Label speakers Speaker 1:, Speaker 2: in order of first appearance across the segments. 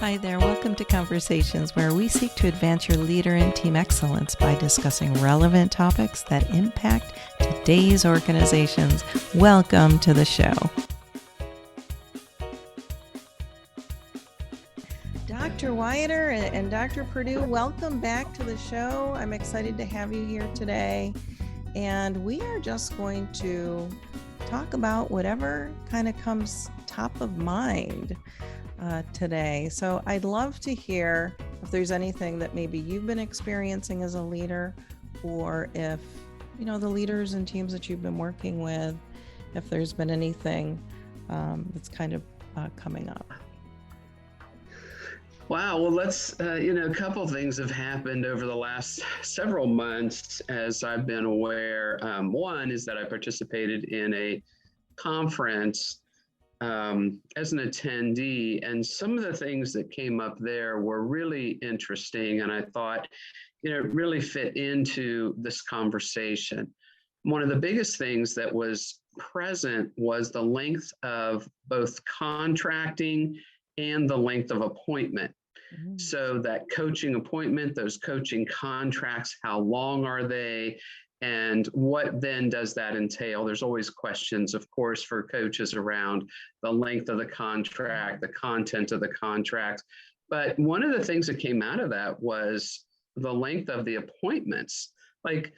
Speaker 1: Hi there, welcome to Conversations, where we seek to advance your leader and team excellence by discussing relevant topics that impact today's organizations. Welcome to the show. Dr. Wiater and Dr. Perdue, welcome back to the show. I'm excited to have you here today. And we are just going to talk about whatever kind of comes top of mind today. So I'd love to hear if there's anything that maybe you've been experiencing as a leader, or if, you know, the leaders and teams that you've been working with, if there's been anything that's kind of coming up.
Speaker 2: Wow. Well, let's, a couple of things have happened over the last several months as I've been aware. One is that I participated in a conference as an attendee, and some of the things that came up there were really interesting, and I thought, it really fit into this conversation. One of the biggest things that was present was the length of both contracting and the length of appointment. So that coaching appointment, those coaching contracts, how long are they? And what then does that entail? There's always questions, of course, for coaches around the length of the contract, the content of the contract. But one of the things that came out of that was the length of the appointments. Like,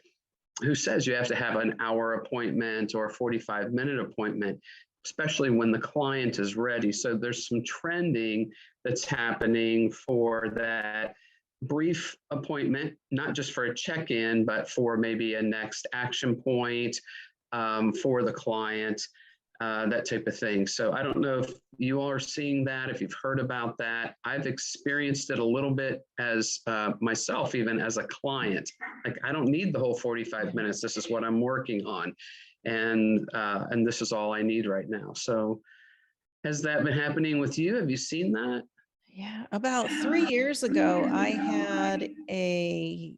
Speaker 2: who says you have to have an hour appointment or a 45-minute appointment, especially when the client is ready? So there's some trending that's happening for that brief appointment, not just for a check-in, but for maybe a next action point for the client, that type of thing. So I don't know if you all are seeing that, if you've heard about that. I've experienced it a little bit as myself, even as a client. Like, I don't need the whole 45 minutes. This is what I'm working on. And this is all I need right now. So has that been happening with you? Have you seen that?
Speaker 1: Yeah, about 3 years ago, I had a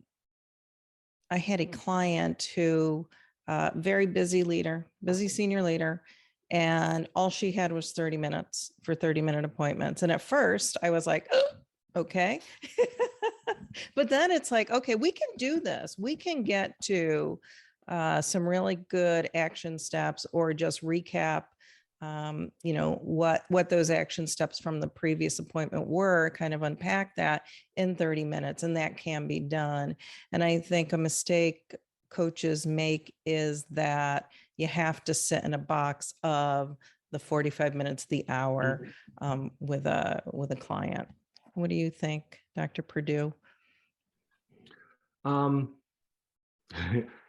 Speaker 1: client who, very busy leader, busy senior leader, and all she had was 30 minutes for 30-minute appointments. And at first I was like, oh, okay. But then it's like, okay, we can do this. We can get to some really good action steps, or just recap what those action steps from the previous appointment were, kind of unpack that in 30 minutes, and that can be done. And I think a mistake coaches make is that you have to sit in a box of the 45 minutes, the hour, with a client. What do you think, Dr. Perdue?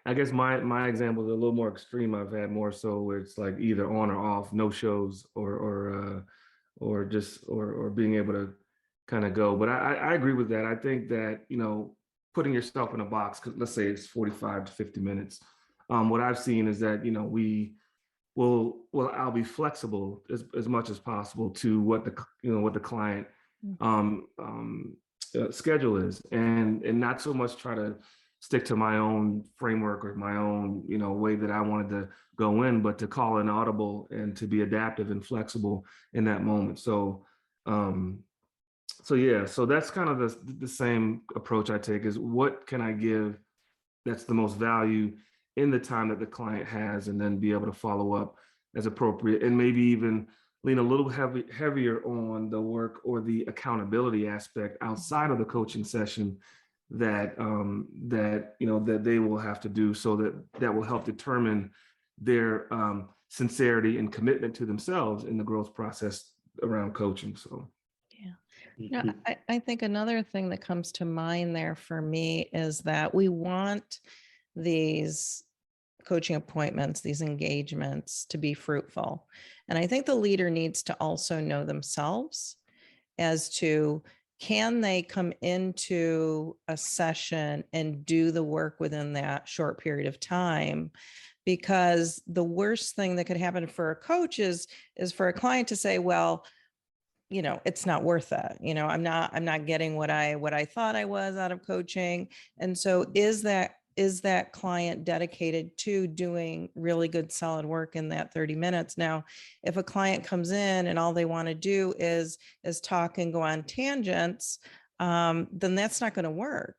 Speaker 3: I guess my example is a little more extreme. I've had more so where it's like either on or off, no shows, or being able to kind of go. But I agree with that. I think that, putting yourself in a box, let's say it's 45 to 50 minutes. What I've seen is that, I'll be flexible as much as possible to what the client schedule is, and not so much try to stick to my own framework or my own, way that I wanted to go in, but to call an audible and to be adaptive and flexible in that moment. So that's kind of the same approach I take, is what can I give that's the most value in the time that the client has, and then be able to follow up as appropriate, and maybe even lean a little heavier on the work or the accountability aspect outside of the coaching session that they will have to do, so that will help determine their sincerity and commitment to themselves in the growth process around coaching. So
Speaker 1: yeah, I think another thing that comes to mind there for me is that we want these coaching appointments, these engagements, to be fruitful. And I think the leader needs to also know themselves as to, can they come into a session and do the work within that short period of time? Because the worst thing that could happen for a coach is for a client to say, well, it's not worth it. I'm not getting what I thought I was out of coaching. And so is that is that client dedicated to doing really good, solid work in that 30 minutes? Now, if a client comes in and all they want to do is talk and go on tangents, then that's not going to work.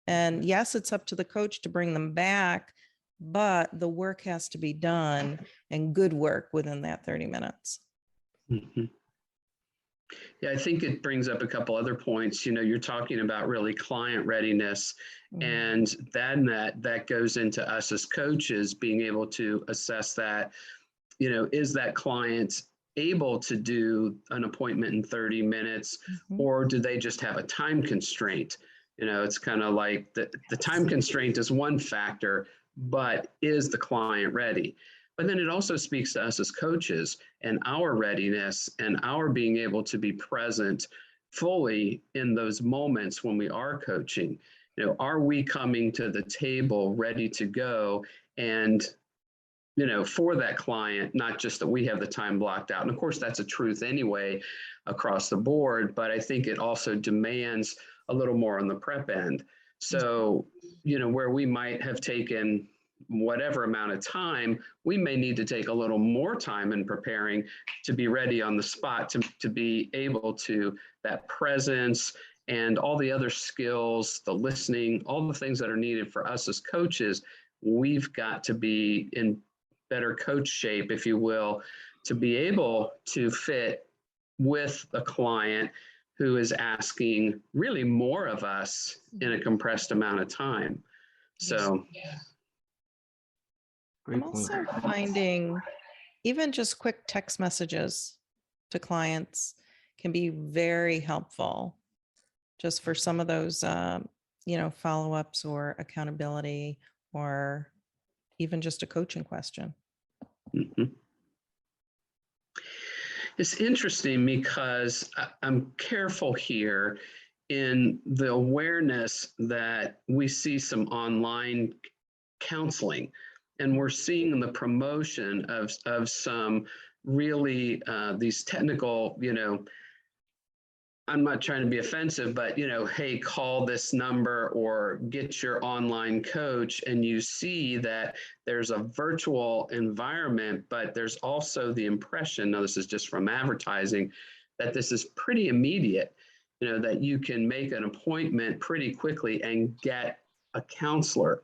Speaker 1: And yes, it's up to the coach to bring them back, but the work has to be done, and good work within that 30 minutes.
Speaker 2: Mm-hmm. Yeah, I think it brings up a couple other points. You're talking about really client readiness, and then that goes into us as coaches being able to assess that, is that client able to do an appointment in 30 minutes, or do they just have a time constraint? It's kind of like the time constraint is one factor, but is the client ready? But then it also speaks to us as coaches and our readiness and our being able to be present fully in those moments when we are coaching. Are we coming to the table ready to go? And, for that client, not just that we have the time blocked out. And of course, that's a truth anyway, across the board, but I think it also demands a little more on the prep end. So, where we might have taken whatever amount of time, we may need to take a little more time in preparing to be ready on the spot, to be able to that presence and all the other skills, the listening, all the things that are needed for us as coaches. We've got to be in better coach shape, if you will, to be able to fit with a client who is asking really more of us in a compressed amount of time. So
Speaker 1: I'm also finding even just quick text messages to clients can be very helpful just for some of those, follow-ups or accountability, or even just a coaching question.
Speaker 2: Mm-hmm. It's interesting because I'm careful here in the awareness that we see some online counseling, and we're seeing the promotion of some really these technical, I'm not trying to be offensive, but, hey, call this number or get your online coach. And you see that there's a virtual environment, but there's also the impression, now this is just from advertising, that this is pretty immediate, that you can make an appointment pretty quickly and get a counselor.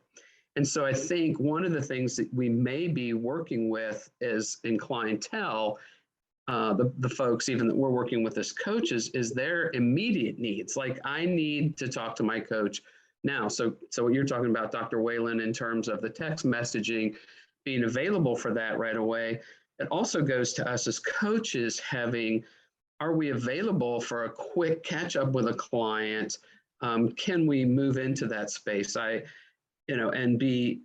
Speaker 2: And so I think one of the things that we may be working with is in clientele, the folks even that we're working with as coaches, is their immediate needs. Like, I need to talk to my coach now. So what you're talking about, Dr. Whelan, in terms of the text messaging being available for that right away, it also goes to us as coaches are we available for a quick catch up with a client? Can we move into that space? And be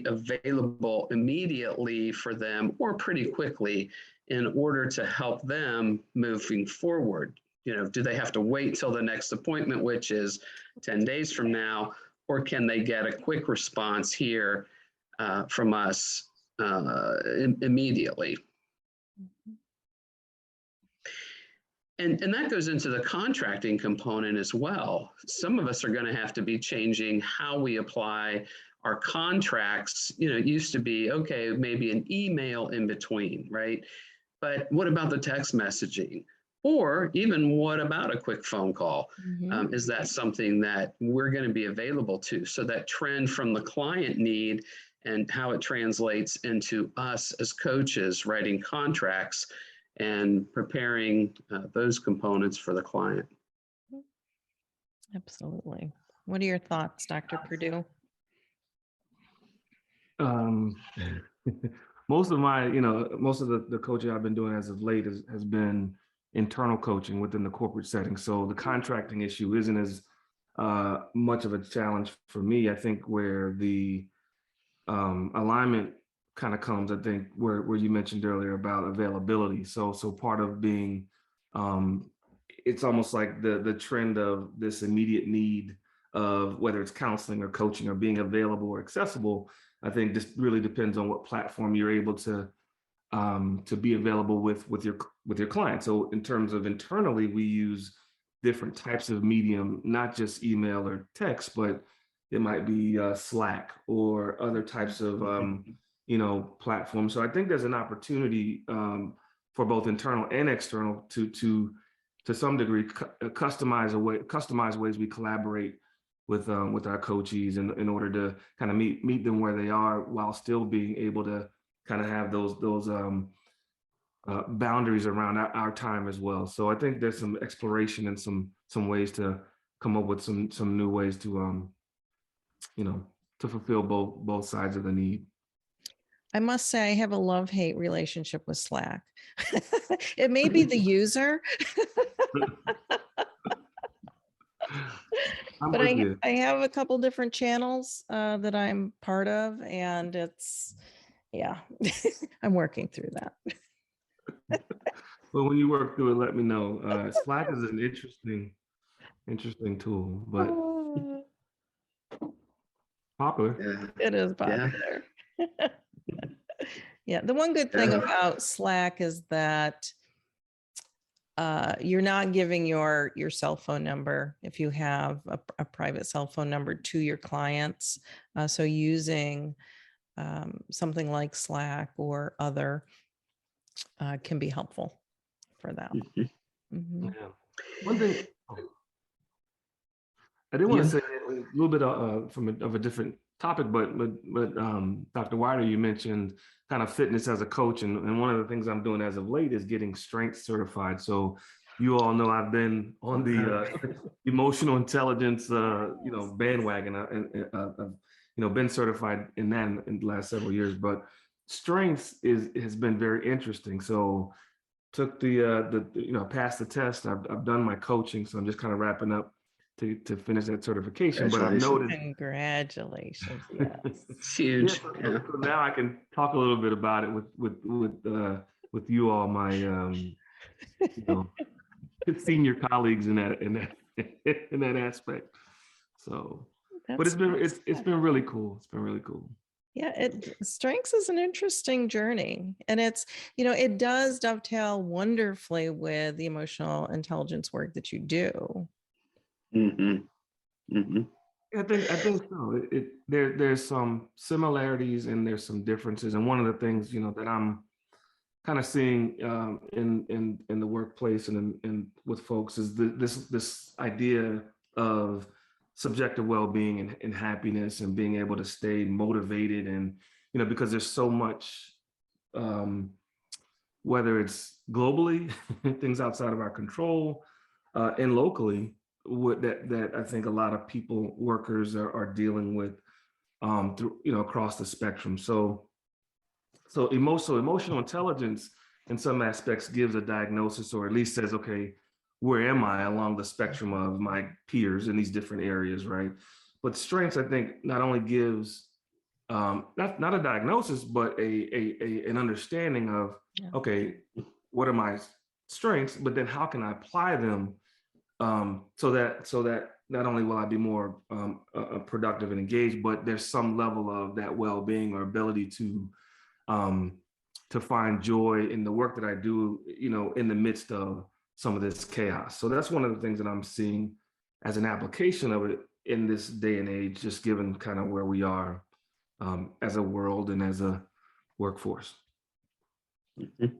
Speaker 2: available immediately for them or pretty quickly in order to help them moving forward. Do they have to wait till the next appointment, which is 10 days from now, or can they get a quick response here from us immediately? And that goes into the contracting component as well. Some of us are going to have to be changing how we apply our contracts. It used to be, okay, maybe an email in between, right? But what about the text messaging? Or even what about a quick phone call? Is that something that we're going to be available to? So that trend from the client need and how it translates into us as coaches writing contracts and preparing those components for the client.
Speaker 1: Absolutely. What are your thoughts, Dr. Perdue?
Speaker 3: Most of the coaching I've been doing as of late has been internal coaching within the corporate setting. So the contracting issue isn't as much of a challenge for me. I think where the alignment kind of comes, I think, where you mentioned earlier about availability. So part of being, it's almost like the trend of this immediate need of whether it's counseling or coaching or being available or accessible. I think this really depends on what platform you're able to be available with your client. So in terms of internally, we use different types of medium, not just email or text, but it might be Slack or other types of platforms. So I think there's an opportunity for both internal and external to some degree customize ways we collaborate with our coachees in order to kind of meet them where they are while still being able to kind of have those boundaries around our time as well. So I think there's some exploration and some ways to come up with some new ways to to fulfill both sides of the need.
Speaker 1: I must say I have a love-hate relationship with Slack. It may be the user, but I have a couple different channels that I'm part of, and it's, yeah, I'm working through that.
Speaker 3: Well, when you work through it, let me know. Slack is an interesting tool, but popular.
Speaker 1: It is popular. Yeah, the one good thing about Slack is that you're not giving your cell phone number if you have a private cell phone number to your clients. So using something like Slack or other can be helpful for them. Mm-hmm.
Speaker 3: Yeah. One thing I did want to say a little bit of a different topic, but Dr. Wiater, you mentioned kind of fitness as a coach, and one of the things I'm doing as of late is getting strengths certified. So you all know I've been on the emotional intelligence bandwagon, and been certified in that in the last several years. But strengths has been very interesting. So took passed the test. I've done my coaching, so I'm just kind of wrapping up to finish that certification. But I've noticed.
Speaker 1: Congratulations! Yes,
Speaker 2: it's huge.
Speaker 3: So now I can talk a little bit about it with you all, my senior colleagues in that aspect. So, but it's been really cool. It's been really cool.
Speaker 1: Yeah, strengths is an interesting journey, and it's, it does dovetail wonderfully with the emotional intelligence work that you do.
Speaker 2: Mm-hmm. Mm-hmm.
Speaker 3: I think so. There's some similarities and there's some differences, and one of the things that I'm kind of seeing in the workplace and with folks is this idea of subjective well-being and happiness and being able to stay motivated, and because there's so much, whether it's globally things outside of our control and locally, that I think a lot of workers are dealing with through across the spectrum. So emotional intelligence in some aspects gives a diagnosis, or at least says, okay, where am I along the spectrum of my peers in these different areas, right? But strengths, I think, not only gives not a diagnosis, but an understanding of, okay, what are my strengths, but then how can I apply them so that not only will I be more productive and engaged, but there's some level of that well-being or ability to find joy in the work that I do, in the midst of some of this chaos. So that's one of the things that I'm seeing as an application of it in this day and age, just given kind of where we are as a world and as a workforce.
Speaker 2: Mm-hmm.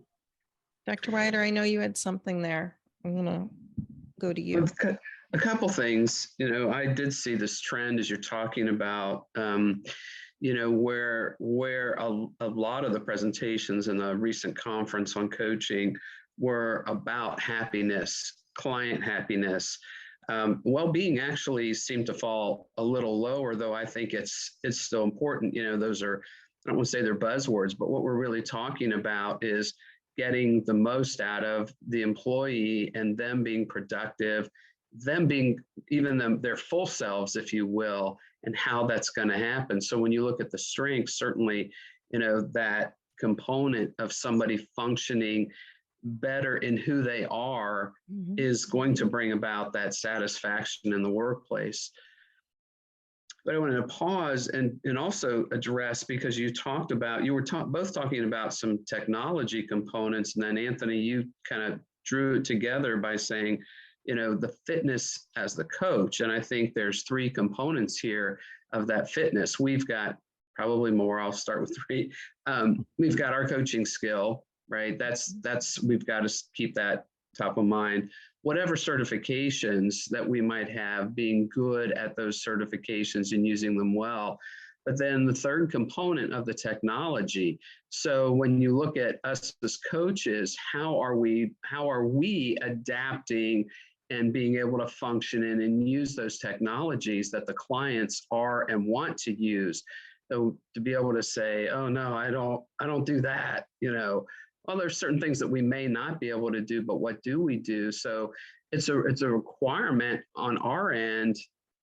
Speaker 1: Dr. Wiater, I know you had something there. I'm gonna go to you.
Speaker 2: A couple things. I did see this trend as you're talking about. Where a lot of the presentations in the recent conference on coaching were about happiness, client happiness. Well-being actually seemed to fall a little lower, though I think it's still important. Those are, I don't want to say they're buzzwords, but what we're really talking about is getting the most out of the employee and them being productive, them being even their full selves, if you will, and how that's going to happen. So when you look at the strengths, certainly, that component of somebody functioning better in who they are is going to bring about that satisfaction in the workplace. But I wanted to pause and also address, because you were both talking about some technology components, and then Anthony, you kind of drew it together by saying, the fitness as the coach. And I think there's three components here of that fitness. We've got probably more. I'll start with three. We've got our coaching skill, right? We've got to keep that top of mind. Whatever certifications that we might have, being good at those certifications and using them well. But then the third component of the technology. So when you look at us as coaches, how are we adapting and being able to function in and use those technologies that the clients are and want to use? So to be able to say, oh no, I don't do that, well, there's certain things that we may not be able to do, but what do we do? So it's a requirement on our end,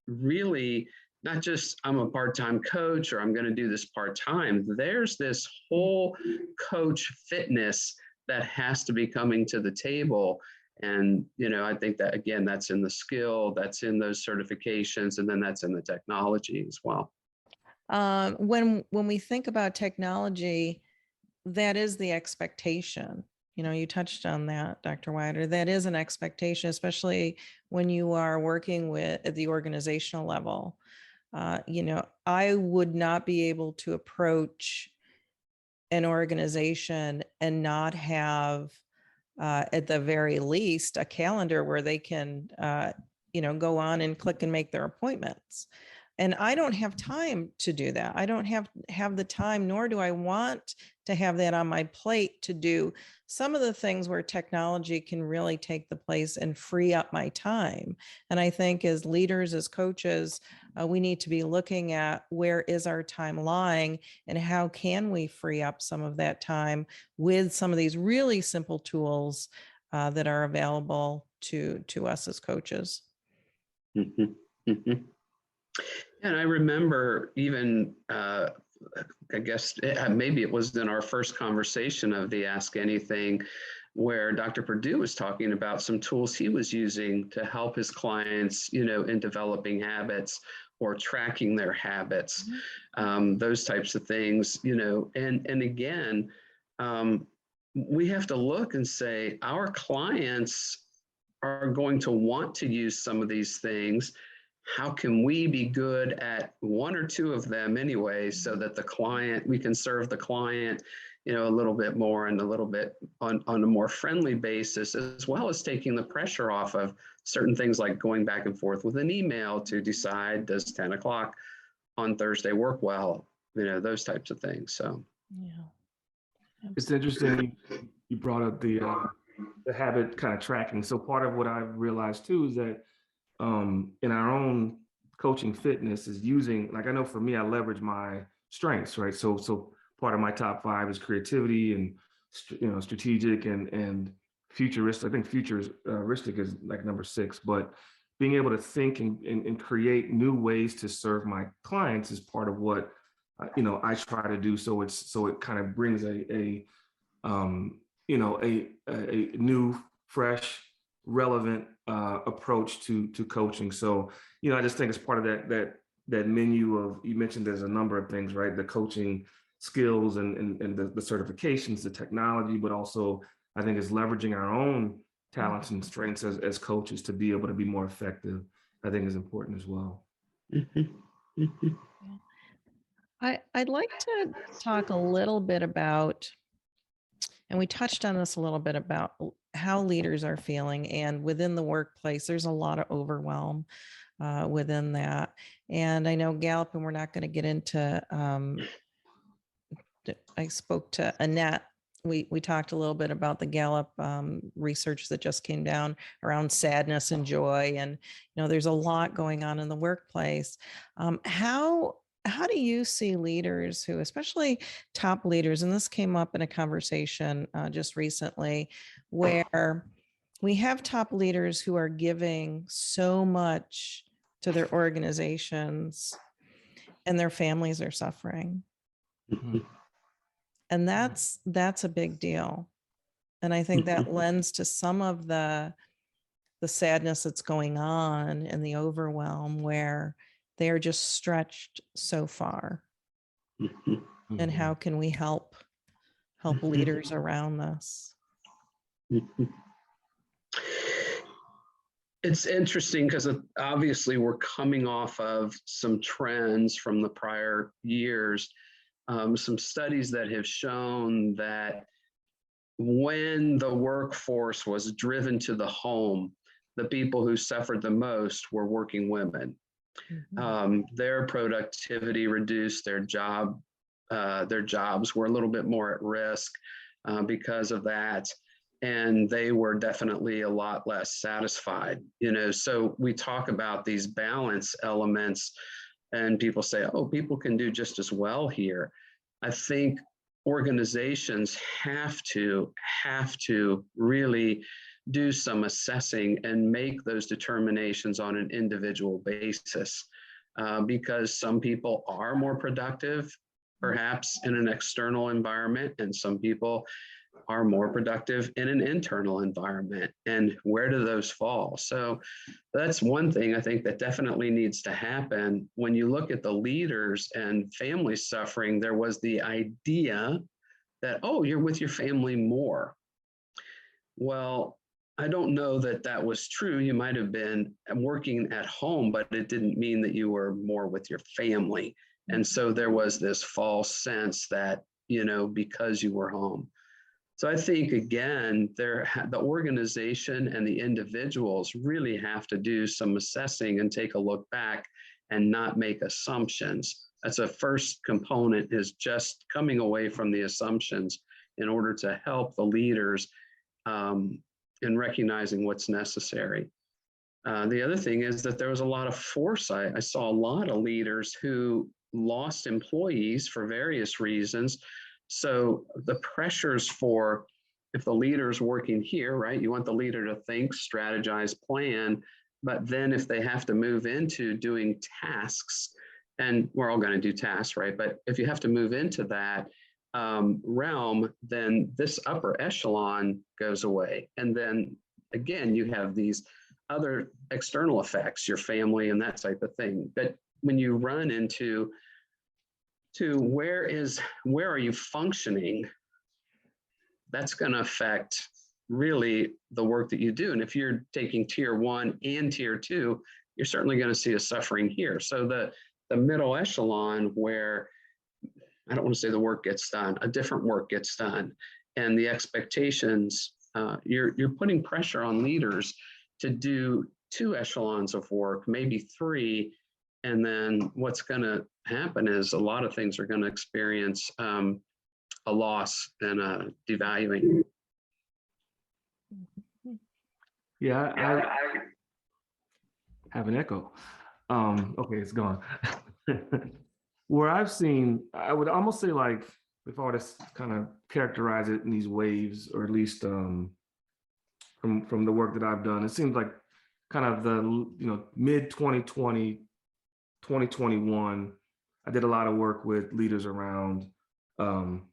Speaker 2: really, not just I'm a part-time coach or I'm going to do this part-time. There's this whole coach fitness that has to be coming to the table. And, I think that, again, that's in the skill, that's in those certifications, and then that's in the technology as well.
Speaker 1: When we think about technology, that is the expectation. You touched on that, Dr. Wiater. That is an expectation, especially when you are working at the organizational level. I would not be able to approach an organization and not have, at the very least, a calendar where they can, go on and click and make their appointments. And I don't have time to do that. I don't have the time, nor do I want to have that on my plate to do some of the things where technology can really take the place and free up my time. And I think as leaders, as coaches, we need to be looking at where is our time lying and how can we free up some of that time with some of these really simple tools that are available to us as coaches.
Speaker 2: Mm-hmm. Mm-hmm. And I remember even, I guess maybe it was in our first conversation of the Ask Anything, where Dr. Perdue was talking about some tools he was using to help his clients, in developing habits or tracking their habits, those types of things, and again, we have to look and say, our clients are going to want to use some of these things. How can we be good at one or two of them anyway, so that we can serve the client, a little bit more and a little bit on a more friendly basis, as well as taking the pressure off of certain things like going back and forth with an email to decide, does 10 o'clock on Thursday work well, those types of things. So,
Speaker 1: yeah.
Speaker 3: It's interesting you brought up the habit kind of tracking. So part of what I've realized too is that in our own coaching fitness is using, like, I know for me, I leverage my strengths, right? So part of my top 5 is creativity and, strategic and futuristic. I think futuristic is like number 6, but being able to think and create new ways to serve my clients is part of what, I try to do. So it kind of brings a new, fresh, relevant approach to coaching. So, I just think it's part of that menu of, you mentioned there's a number of things, right? The coaching skills and the certifications, the technology, but also I think it's leveraging our own talents and strengths as coaches to be able to be more effective, I think is important as well.
Speaker 2: mm-hmm. Mm-hmm.
Speaker 1: I'd like to talk a little bit about, and we touched on this a little bit, about how leaders are feeling. And within the workplace, there's a lot of overwhelm within that. And I know Gallup, and we're not going to get into, I spoke to Annette. We talked a little bit about the Gallup research that just came down around sadness and joy. And, there's a lot going on in the workplace. How do you see leaders who, especially top leaders, and this came up in a conversation just recently, where we have top leaders who are giving so much to their organizations and their families are suffering.
Speaker 2: Mm-hmm.
Speaker 1: And that's a big deal. And I think that lends to some of the sadness that's going on and the overwhelm, where they are just stretched so far.
Speaker 2: Mm-hmm.
Speaker 1: And how can we help leaders around this?
Speaker 2: Mm-hmm. It's interesting because obviously we're coming off of some trends from the prior years, some studies that have shown that when the workforce was driven to the home, the people who suffered the most were working women. Their productivity reduced, their jobs were a little bit more at risk because of that. And they were definitely a lot less satisfied, so we talk about these balance elements and people say, oh, people can do just as well here. I think organizations have to really do some assessing and make those determinations on an individual basis, because some people are more productive, perhaps in an external environment, and some people are more productive in an internal environment. And where do those fall? So that's one thing I think that definitely needs to happen. When you look at the leaders and families suffering, there was the idea that, oh, you're with your family more. Well, I don't know that that was true. You might have been working at home, but it didn't mean that you were more with your family. And so there was this false sense that, because you were home. So I think, again, the organization and the individuals really have to do some assessing and take a look back and not make assumptions. That's a first component, is just coming away from the assumptions in order to help the leaders in recognizing what's necessary. The other thing is that there was a lot of foresight. I saw a lot of leaders who lost employees for various reasons. So the pressures for, if the leader's working here, right, you want the leader to think, strategize, plan, but then if they have to move into doing tasks, and we're all going to do tasks, right? But if you have to move into that realm, then this upper echelon goes away. And then again, you have these other external effects, your family and that type of thing. But when you run into where are you functioning, that's going to affect really the work that you do. And if you're taking tier 1 and tier 2, you're certainly going to see a suffering here. So the middle echelon, where I don't want to say the work gets done, a different work gets done, and the expectations, you're putting pressure on leaders to do 2 echelons of work, maybe 3. And then what's going to happen is a lot of things are going to experience a loss and a devaluing.
Speaker 3: Yeah, I have an echo. Okay, it's gone. Where I've seen, I would almost say, like, if I were to kind of characterize it in these waves, or at least from the work that I've done, it seems like kind of the mid 2020, 2021, I did a lot of work with leaders around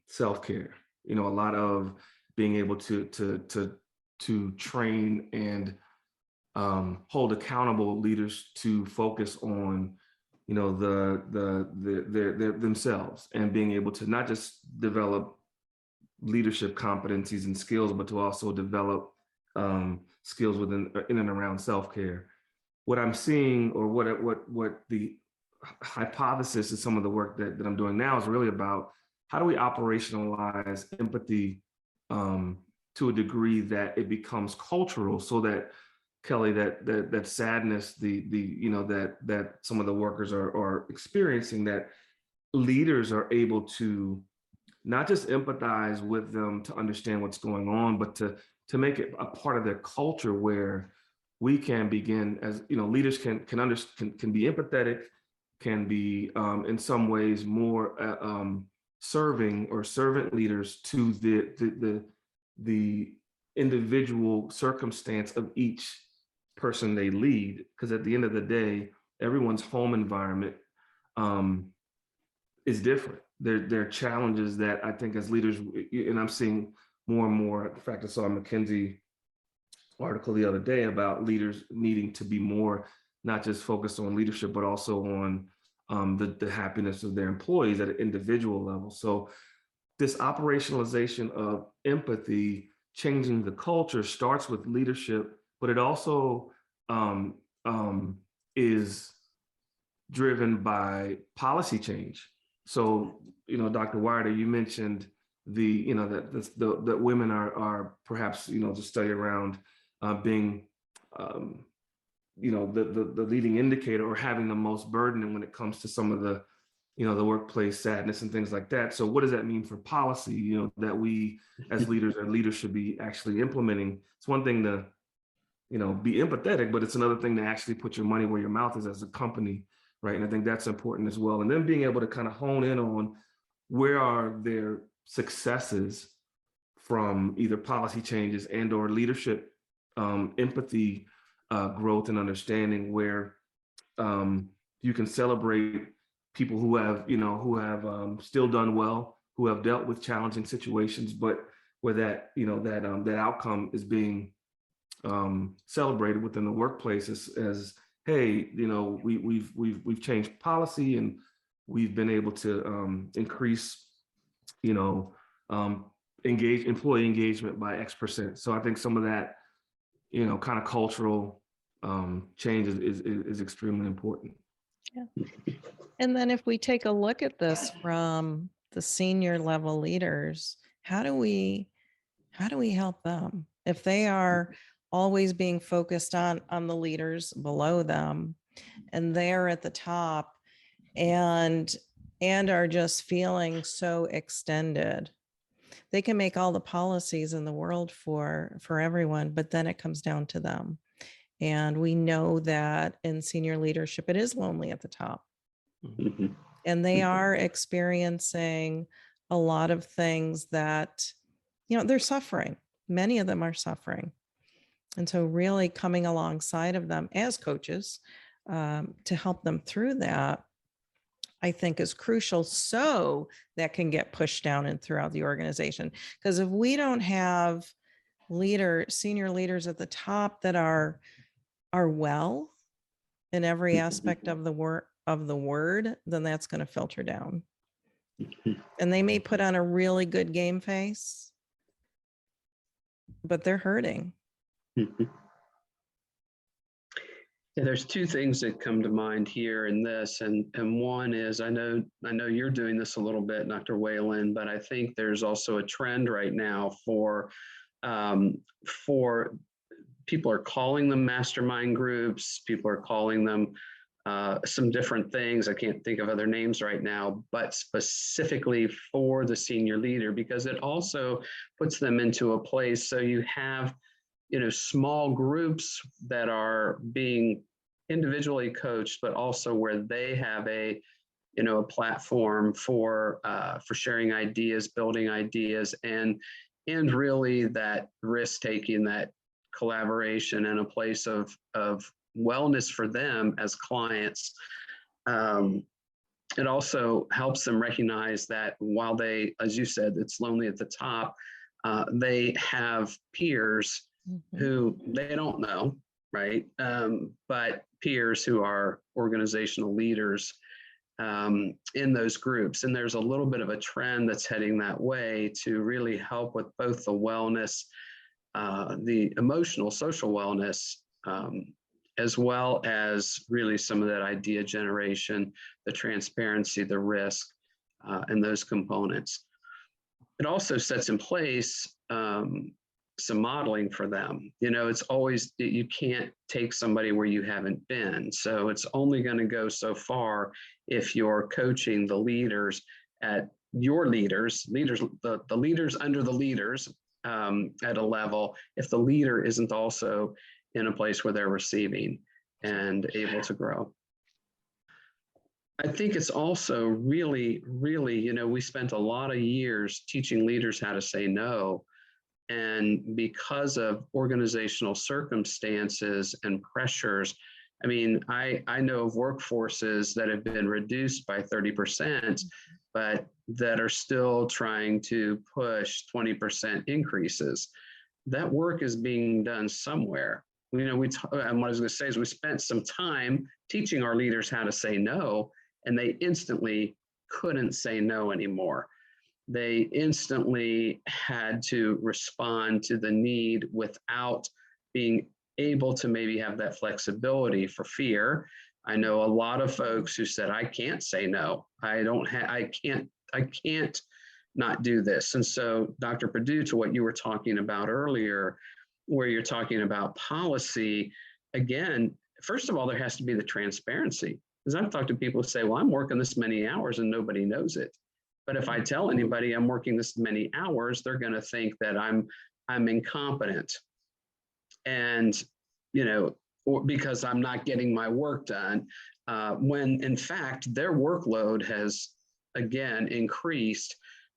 Speaker 3: self-care. A lot of being able to train and hold accountable leaders to focus on themselves, and being able to not just develop leadership competencies and skills, but to also develop skills in and around self-care. What I'm seeing, or what the hypothesis is, some of the work that I'm doing now, is really about how do we operationalize empathy to a degree that it becomes cultural, so that, Kelly, that sadness, that some of the workers are experiencing, that leaders are able to not just empathize with them to understand what's going on, but to make it a part of their culture, where we can begin, as leaders can be empathetic, can be in some ways more serving or servant leaders to the individual circumstance of each person they lead. Because at the end of the day, everyone's home environment is different. There are challenges that I think as leaders, and I'm seeing more and more. In fact, I saw a McKinsey article the other day about leaders needing to be more, not just focused on leadership, but also on the happiness of their employees at an individual level. So this operationalization of empathy, changing the culture, starts with leadership, but it also is driven by policy change. So, Dr. Wiater, you mentioned that women are perhaps, just study around being, the leading indicator or having the most burden when it comes to some of the, the workplace sadness and things like that. So what does that mean for policy, that we as leaders and leaders should be actually implementing? It's one thing to, be empathetic, but it's another thing to actually put your money where your mouth is as a company, right? And I think that's important as well. And then being able to kind of hone in on where are their successes from either policy changes and or leadership, empathy, growth and understanding, where you can celebrate people who have still done well, who have dealt with challenging situations, but where that that outcome is being celebrated within the workplace as hey, we've changed policy and we've been able to increase employee engagement by X%. So I think some of that kind of cultural change is extremely important.
Speaker 1: Yeah. And then if we take a look at this from the senior level leaders, how do we help them if they are always being focused on the leaders below them and they're at the top and are just feeling so extended? They can make all the policies in the world for everyone, but then it comes down to them. And we know that in senior leadership, it is lonely at the top. Mm-hmm. And they are experiencing a lot of things that, they're suffering. Many of them are suffering. And so really coming alongside of them as coaches to help them through that, I think is crucial, so that can get pushed down and throughout the organization. Because if we don't have senior leaders at the top that are well in every aspect of the word, then that's going to filter down. And they may put on a really good game face, but they're hurting.
Speaker 2: Yeah, there's two things that come to mind here in this, and one is I know you're doing this a little bit, Dr. Whelan, but I think there's also a trend right now for people are calling them mastermind groups, people are calling them some different things. I can't think of other names right now, but specifically for the senior leader, because it also puts them into a place. So you have small groups that are being individually coached, but also where they have a platform for sharing ideas, building ideas, and really that risk taking, that collaboration, and a place of wellness for them as clients. It also helps them recognize that while they, as you said, it's lonely at the top, they have peers who they don't know, right? But peers who are organizational leaders in those groups. And there's a little bit of a trend that's heading that way to really help with both the wellness, the emotional, social wellness, as well as really some of that idea generation, the transparency, the risk, and those components. It also sets in place some modeling for them. It's always, you can't take somebody where you haven't been. So it's only going to go so far if you're coaching the leaders at your leaders, the leaders under the leaders at a level, if the leader isn't also in a place where they're receiving and able to grow. I think it's also really, really, we spent a lot of years teaching leaders how to say no. And because of organizational circumstances and pressures, I mean, I know of workforces that have been reduced by 30%, but that are still trying to push 20% increases. That work is being done somewhere. And what I was going to say is we spent some time teaching our leaders how to say no, and they instantly couldn't say no anymore. They instantly had to respond to the need without being able to maybe have that flexibility for fear. I know a lot of folks who said, I can't say no. I can't not do this. And so, Dr. Perdue, to what you were talking about earlier, where you're talking about policy, again, first of all, there has to be the transparency. Because I've talked to people who say, well, I'm working this many hours and nobody knows it. But if I tell anybody I'm working this many hours, they're going to think that I'm incompetent. And, or because I'm not getting my work done, when in fact, their workload has, again, increased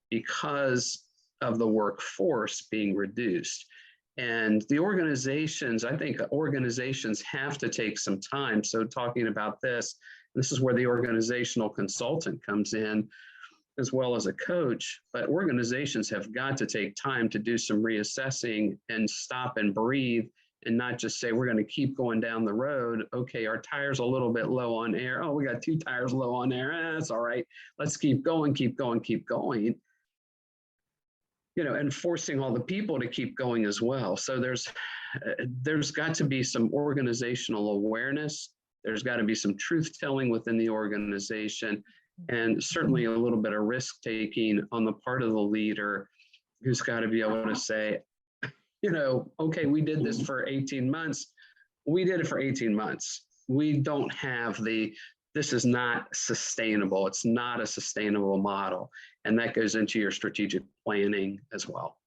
Speaker 2: because of the workforce being reduced. And the organizations, I think organizations have to take some time. So talking about this is where the organizational consultant comes in, as well as a coach, but organizations have got to take time to do some reassessing and stop and breathe and not just say, we're going to keep going down the road. Okay, our tire's a little bit low on air. Oh, we got 2 tires low on air. That's all right. Let's keep going, keep going, keep going. And forcing all the people to keep going as well. So there's got to be some organizational awareness. There's got to be some truth telling within the organization, and certainly a little bit of risk taking on the part of the leader, who's got to be able to say, okay, we did this for 18 months. We did it for 18 months. We don't have this is not sustainable. It's not a sustainable model. And that goes into your strategic planning as well.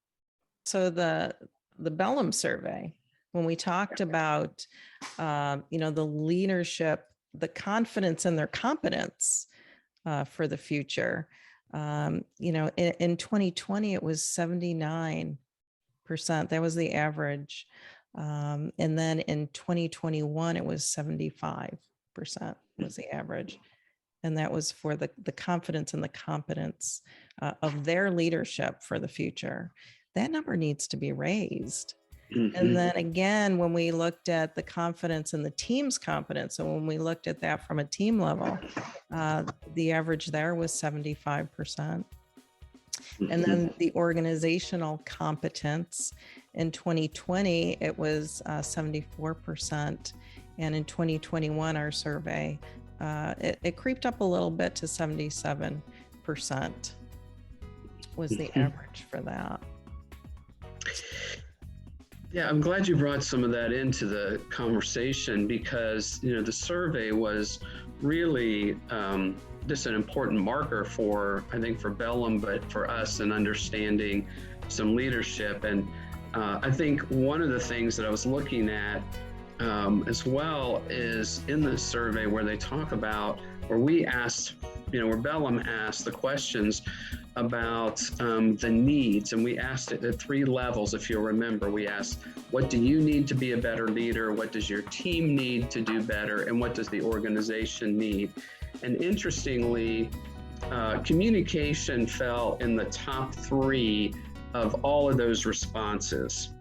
Speaker 1: So the Belem survey, when we talked about, the leadership, the confidence in their competence for the future, in 2020, it was 79%. That was the average. And then in 2021, it was 75% was the average. And that was for the confidence and the competence of their leadership for the future. That number needs to be raised. Mm-hmm. And then again, when we looked at the confidence and the team's competence, so when we looked at that from a team level, the average there was 75%. Mm-hmm. And then the organizational competence in 2020, it was 74%. And in 2021, our survey, it creeped up a little bit to 77% was the average for that.
Speaker 2: Yeah, I'm glad you brought some of that into the conversation, because, the survey was really just an important marker for, I think, for Belem, but for us in understanding some leadership. And I think one of the things that I was looking at as well is in the survey where they talk about, where we asked, where Belem asked the questions about the needs, and we asked it at 3 levels. If you'll remember, we asked, what do you need to be a better leader? What does your team need to do better? And what does the organization need? And interestingly, communication fell in the top 3 of all of those responses.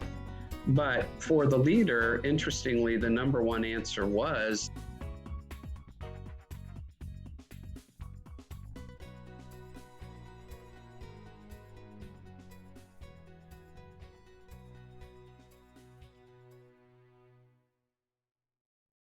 Speaker 2: But for the leader, interestingly, the number 1 answer was